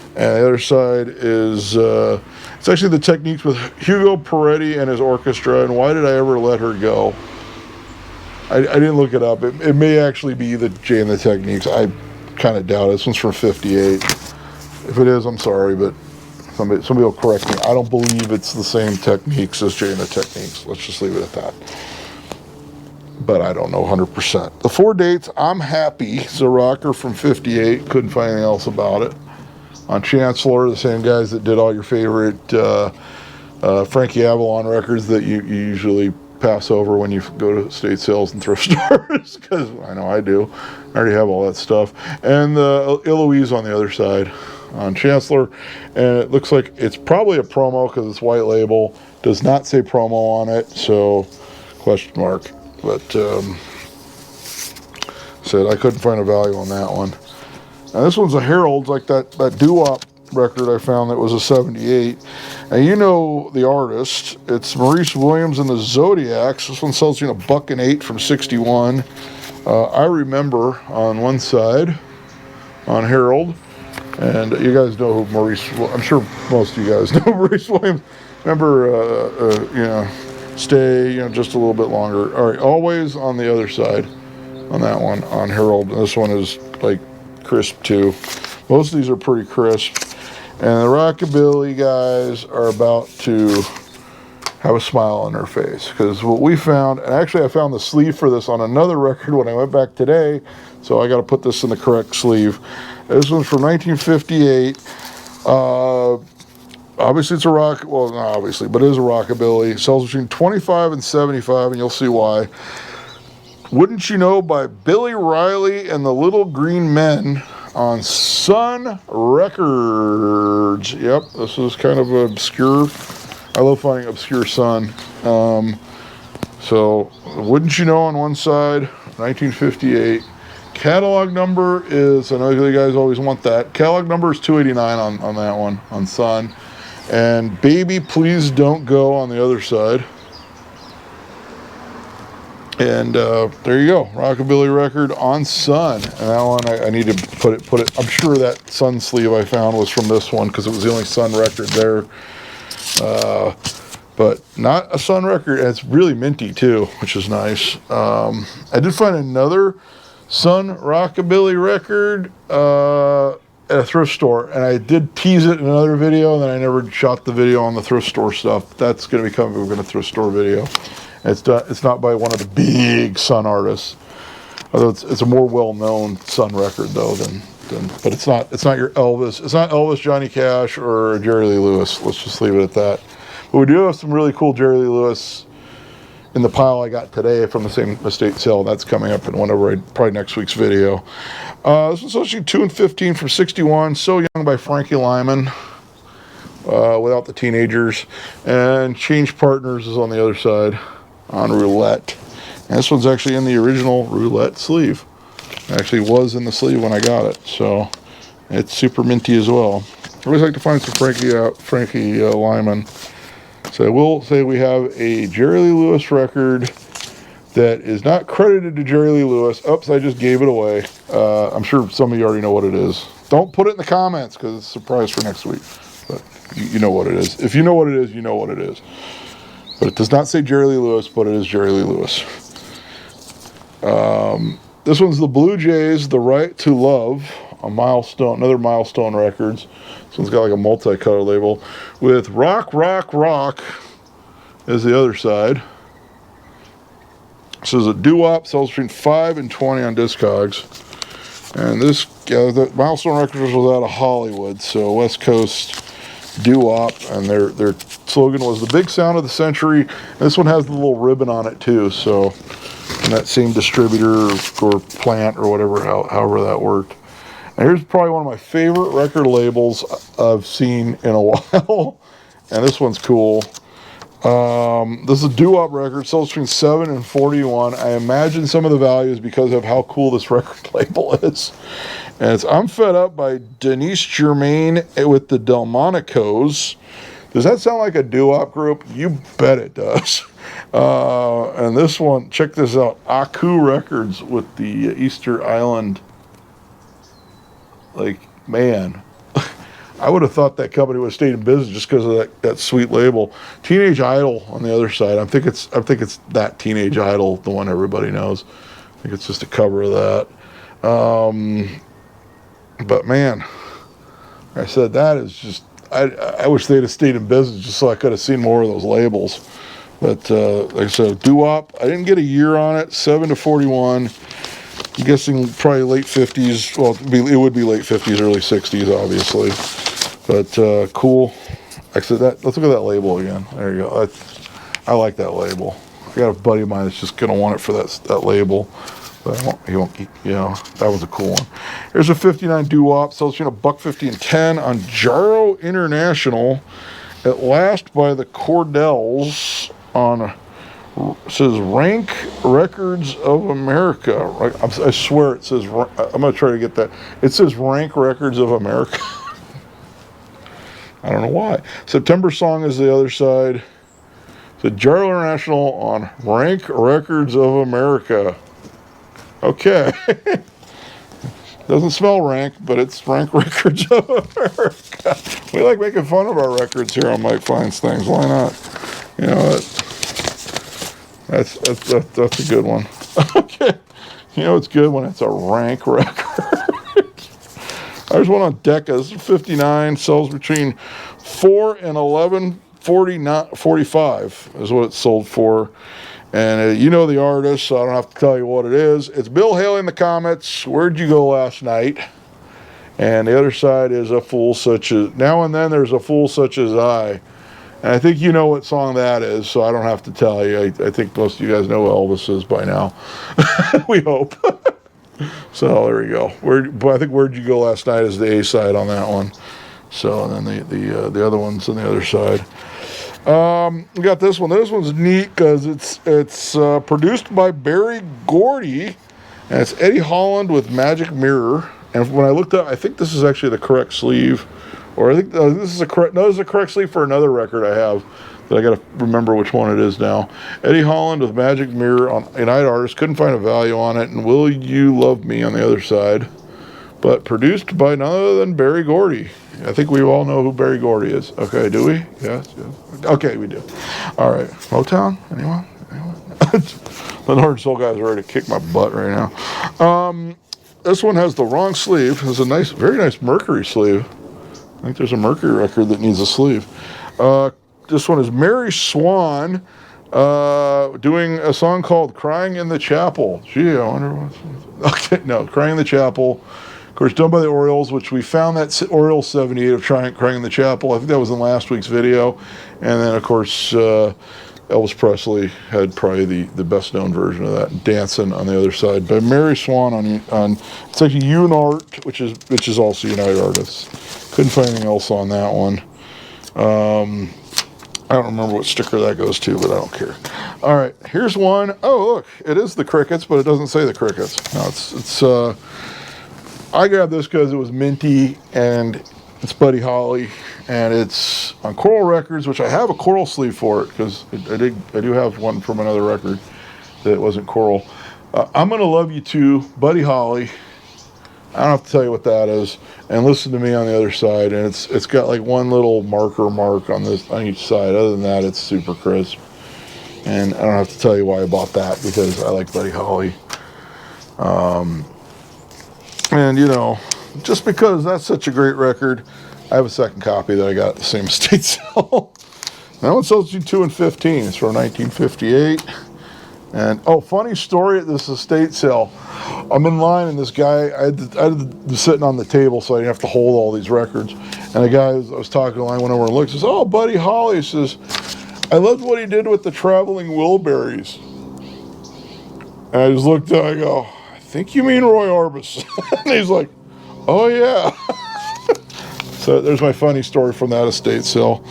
A: And the other side is, it's actually the Techniques with Hugo Peretti and his orchestra. And Why Did I Ever Let Her Go? I didn't look it up. It may actually be the Jay and the Techniques. I kind of doubt it. This one's from 58. If it is, I'm sorry, but somebody will correct me. I don't believe it's the same Techniques as Jay and the Techniques. Let's just leave it at that. But I don't know 100%. The 4 dates, I'm Happy. It's a rocker from 58. Couldn't find anything else about it. On Chancellor, the same guys that did all your favorite Frankie Avalon records that you usually pass over when you go to estate sales and thrift stores, because I know I do. I already have all that stuff. And the Eloise on the other side on Chancellor, and it looks like it's probably a promo because it's white label. Does not say promo on it, so question mark. But said I couldn't find a value on that one. Now this one's a Herald, like that doo-wop record I found that was a 78. And you know the artist. It's Maurice Williams and the Zodiacs. This one sells you $1.08 from 61. I Remember on one side on Herald. And you guys know who Maurice, I'm sure most of you guys know Maurice Williams. Remember, Stay, just a little bit longer. All right, Always on the other side on that one, on Herald. This one is like crisp too. Most of these are pretty crisp. And the Rockabilly guys are about to have a smile on their face. Because what we found, and actually I found the sleeve for this on another record when I went back today, so I got to put this in the correct sleeve. This one's from 1958. Obviously it's a rock, well, not obviously, but it is a Rockabilly. It sells between 25 and 75, and you'll see why. Wouldn't You Know by Billy Riley and the Little Green Men on Sun Records. Yep, this is kind of obscure. I love finding obscure Sun. So, Wouldn't You Know on one side, 1958. Catalog number is, I know you guys always want that. Catalog number is 289 on that one, on Sun. And Baby Please Don't Go on the other side. And there you go, Rockabilly record on Sun. And that one, I need to put it. I'm sure that Sun sleeve I found was from this one because it was the only Sun record there. But not a Sun record. And it's really minty too, which is nice. I did find another Sun Rockabilly record at a thrift store, and I did tease it in another video, and then I never shot the video on the thrift store stuff. That's going to be coming in a thrift store video. It's not by one of the big Sun artists, although it's a more well-known Sun record though but it's not your Elvis. It's not Elvis, Johnny Cash, or Jerry Lee Lewis. Let's just leave it at that. But we do have some really cool Jerry Lee Lewis in the pile I got today from the same estate sale. That's coming up in probably next week's video. This one's actually 2 and 15 from 61. So Young by Frankie Lyman. Without the teenagers. And Change Partners is on the other side on Roulette. And this one's actually in the original Roulette sleeve. It actually was in the sleeve when I got it. So it's super minty as well. I always like to find some Frankie Lyman. So I will say we have a Jerry Lee Lewis record that is not credited to Jerry Lee Lewis. Oops, I just gave it away. I'm sure some of you already know what it is. Don't put it in the comments because it's a surprise for next week. But you know what it is. If you know what it is, you know what it is. But it does not say Jerry Lee Lewis, but it is Jerry Lee Lewis. This one's the Blue Jays, The Right to Love, a milestone, another Milestone Records. This one's got like a multicolor label with Rock, Rock, Rock is the other side. This is a doo-wop, sells between 5 and 20 on Discogs. And this, the Milestone Records was out of Hollywood, so West Coast doo-wop, and their slogan was the big sound of the century. And this one has the little ribbon on it too, so from that same distributor or plant or whatever, however that worked. And here's probably one of my favorite record labels I've seen in a while, and this one's cool. This is a doo-wop record, sells between 7 and 41. I imagine some of the value is because of how cool this record label is. And it's I'm Fed Up by Denise Germain with the Delmonicos. Does that sound like a doo-wop group? You bet it does. And this one, check this out. Aku Records with the Easter Island. Like, man. I would have thought that company would have stayed in business just because of that sweet label. Teenage Idol on the other side. I think it's that Teenage Idol, the one everybody knows. I think it's just a cover of that. But man, like I said, that is just, I wish they'd have stayed in business just so I could have seen more of those labels. But like I said, doo-wop, I didn't get a year on it, 7 to 41. I'm guessing probably late 50s. Well, it would be late 50s, early 60s, obviously. But cool. Like I said, let's look at that label again. There you go. I like that label. I got a buddy of mine that's just going to want it for that label. But he won't, that was a cool one. Here's a 59 doo-wop, sells between $1.50 and 10 on Jaro International. At Last by the Cordells on, it says Rank Records of America. I swear it says, I'm going to try to get that. It says Rank Records of America. I don't know why. September Song is the other side. So Jaro International on Rank Records of America. Okay. Doesn't smell rank, but it's Rank Records of America. We like making fun of our records here on Mike Finds Things. Why not? You know, that's a good one. Okay. You know it's good when it's a rank record. There's one on Decca. This is 59. Sells between 4 and 11.45 is what it's sold for. And you know the artist, so I don't have to tell you what it is. It's Bill Haley in the Comets. Where'd you go last night? And the other side is A Fool Such As... Now and then there's A Fool Such As I. And I think you know what song that is, so I don't have to tell you. I think most of you guys know who Elvis is by now. We hope. So there we go. I think Where'd You Go Last Night is the A side on that one. So and then the other one's on the other side. We got this one. This one's neat because it's produced by Barry Gordy, and it's Eddie Holland with Magic Mirror. And when I looked up, I think this is actually the correct sleeve, or I think this is a correct. No, this is a correct sleeve for another record I have that I got to remember which one it is now. Eddie Holland with Magic Mirror on United Artists. Couldn't find a value on it, and Will You Love Me on the other side. But produced by none other than Barry Gordy. I think we all know who Barry Gordy is. Okay, do we? Yes. Okay, we do. All right. Motown? Anyone? The Northern Soul guys are ready to kick my butt right now. This one has the wrong sleeve. It's a nice, very nice Mercury sleeve. I think there's a Mercury record that needs a sleeve. This one is Mary Swan doing a song called Crying in the Chapel. Gee, I wonder what's... Okay, no, Crying in the Chapel. Of course, done by the Orioles, which we found that Orioles 78 of Crying in the Chapel. I think that was in last week's video. And then, of course, Elvis Presley had probably the best-known version of that, Dancing on the other side. By Mary Swan on it's actually Unart, which is also United Artists. Couldn't find anything else on that one. I don't remember what sticker that goes to, but I don't care. All right, here's one. Oh, look, it is the Crickets, but it doesn't say the Crickets. No, it's I grabbed this because it was minty, and it's Buddy Holly, and it's on Coral Records, which I have a Coral sleeve for it because I do have one from another record that wasn't Coral. I'm Gonna Love You Too, Buddy Holly. I don't have to tell you what that is, and listen to me on the other side, and it's got like one little mark on each side. Other than that, it's super crisp, and I don't have to tell you why I bought that because I like Buddy Holly. And, you know, just because that's such a great record, I have a second copy that I got at the same estate sale. That one sells you 2 and 15. It's from 1958. And, oh, funny story at this estate sale. I'm in line, and this guy, I had to sitting on the table so I didn't have to hold all these records. And the guy I was talking to, I went over and looked, says, oh, Buddy Holly, says, I loved what he did with the Traveling Wilburys. And I just looked at him, I go, I think you mean Roy Orbison. And he's like, oh, yeah. So there's my funny story from that estate sale.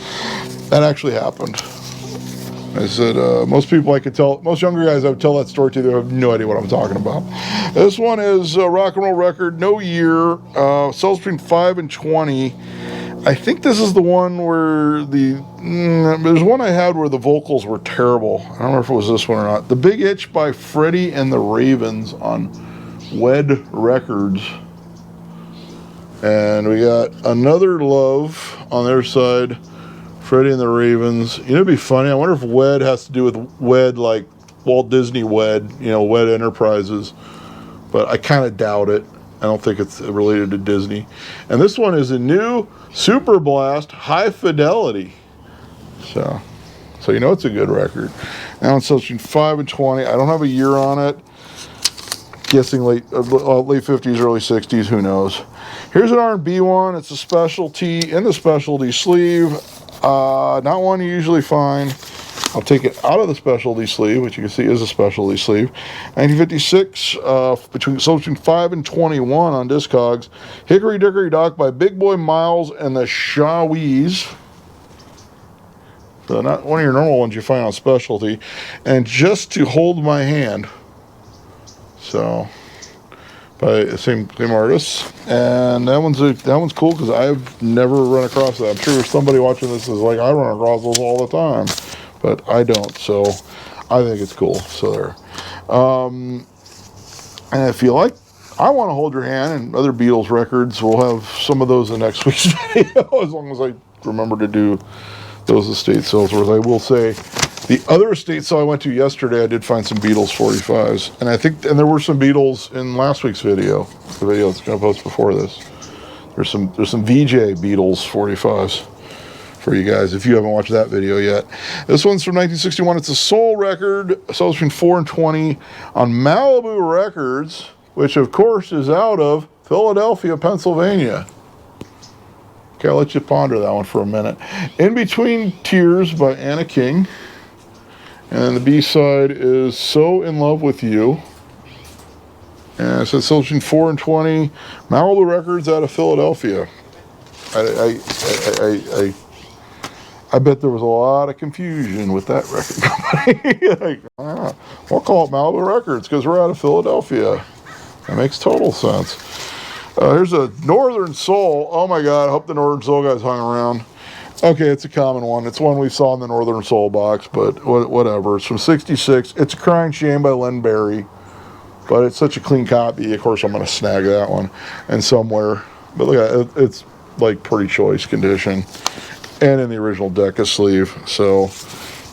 A: That actually happened. I said, most people I could tell, most younger guys I would tell that story to, they have no idea what I'm talking about. This one is a rock and roll record, no year, sells between 5 and 20. I think this is the one where there's one I had where the vocals were terrible. I don't know if it was this one or not. The Big Itch by Freddy and the Ravens on Wed Records. And we got Another Love on their side. Freddy and the Ravens. You know, it'd be funny. I wonder if WED has to do with WED, like Walt Disney WED, you know, WED Enterprises. But I kind of doubt it. I don't think it's related to Disney. And this one is a new Super Blast High Fidelity. So you know it's a good record. Now it's between 5 and 20. I don't have a year on it. Guessing late 50s, early 60s. Who knows? Here's an R&B one. It's a specialty in the specialty sleeve. Not one you usually find. I'll take it out of the specialty sleeve, which you can see is a specialty sleeve. 1956, between 5 and 21 on Discogs. Hickory Dickory Dock by Big Boy Miles and the Shawees. So not one of your normal ones you find on specialty. And Just to Hold My Hand. So by the same artist, and that one's cool because I've never run across that. I'm sure somebody watching this is like, I run across those all the time, but I don't. So I think it's cool. So there. And if you like, I Want to Hold Your Hand and other Beatles records, we'll have some of those in next week's video, as long as I remember to do those estate sales. Whereas I will say, the other estate sale I went to yesterday, I did find some Beatles 45s. And there were some Beatles in last week's video. The video that's going to post before this. There's some VJ Beatles 45s for you guys if you haven't watched that video yet. This one's from 1961. It's a soul record. Sells between 4 and 20 on Malibu Records, which of course is out of Philadelphia, Pennsylvania. Okay, I'll let you ponder that one for a minute. In Between Tears by Anna King. And then the B-side is So In Love With You. And it says between 4 and 20. Malibu Records out of Philadelphia. I bet there was a lot of confusion with that record company. We'll call it Malibu Records because we're out of Philadelphia. That makes total sense. Here's a Northern Soul. Oh my God, I hope the Northern Soul guys hung around. Okay, it's a common one. It's one we saw in the Northern Soul box, but whatever. It's from 66. It's a Crying Shame by Len Barry, but it's such a clean copy. Of course, I'm going to snag that one and somewhere. But look at it. It's like pretty choice condition and in the original Decca sleeve. So,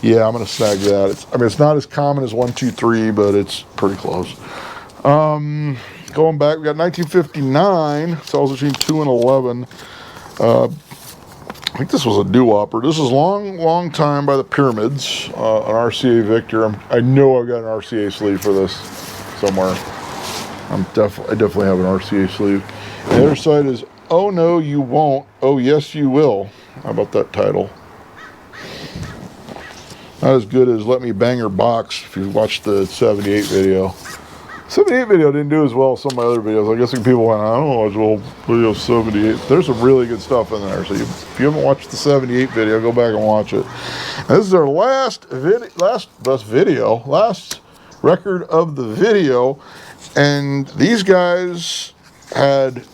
A: yeah, I'm going to snag that. It's not as common as 1, 2, 3, but it's pretty close. Going back, we got 1959. Sells between 2 and 11. I think this was a doo-wopper. This is Long Time by the Pyramids, an RCA Victor. I know I've got an RCA sleeve for this somewhere. I definitely have an RCA sleeve. The other side is Oh No You Won't, Oh Yes You Will. How about that title? Not as good as Let Me Bang Your Box if you watched the 78 video. 78 video didn't do as well as some of my other videos. I guess people went, I don't know, watch old video 78. There's some really good stuff in there. So if you haven't watched the 78 video, go back and watch it. And this is our last record of the video. And these guys had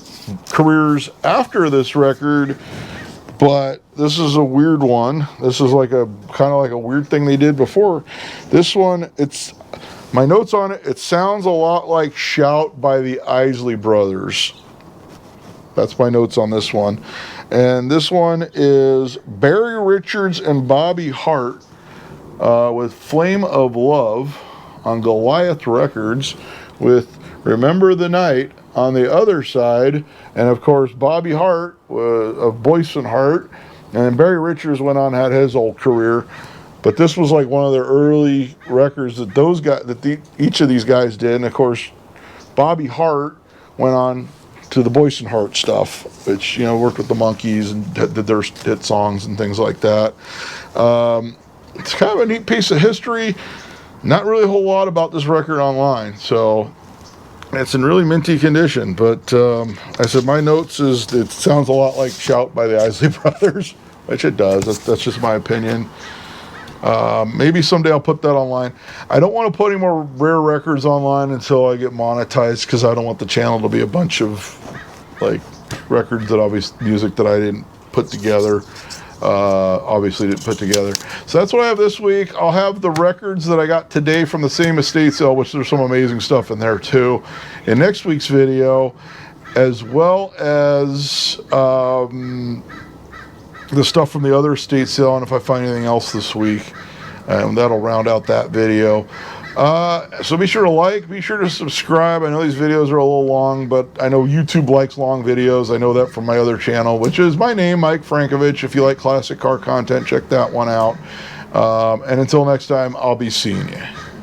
A: careers after this record, but this is a weird one. This is like a kind of like a weird thing they did before. This one, my notes on it, it sounds a lot like Shout by the Isley Brothers. That's my notes on this one. And this one is Barry Richards and Bobby Hart with Flame of Love on Goliath Records with Remember the Night on the other side, and of course Bobby Hart of Boyce and Hart, and then Barry Richards went on and had his old career. But this was like one of their early records that those guys, each of these guys did. And of course, Bobby Hart went on to the Boyce and Hart stuff, which, you know, worked with the Monkees and did their hit songs and things like that. It's kind of a neat piece of history. Not really a whole lot about this record online, so it's in really minty condition. But I said my notes is it sounds a lot like Shout by the Isley Brothers, which it does. That's just my opinion. Maybe someday I'll put that online. I don't want to put any more rare records online until I get monetized, because I don't want the channel to be a bunch of like records that music that I didn't put together. Obviously didn't put together. So that's what I have this week. I'll have the records that I got today from the same estate sale, which there's some amazing stuff in there too, in next week's video, as well as the stuff from the other estate sale, and if I find anything else this week, that'll round out that video. So be sure to like, be sure to subscribe. I know these videos are a little long, but I know YouTube likes long videos. I know that from my other channel, which is my name, Mike Frankovich. If you like classic car content, check that one out. And until next time, I'll be seeing you.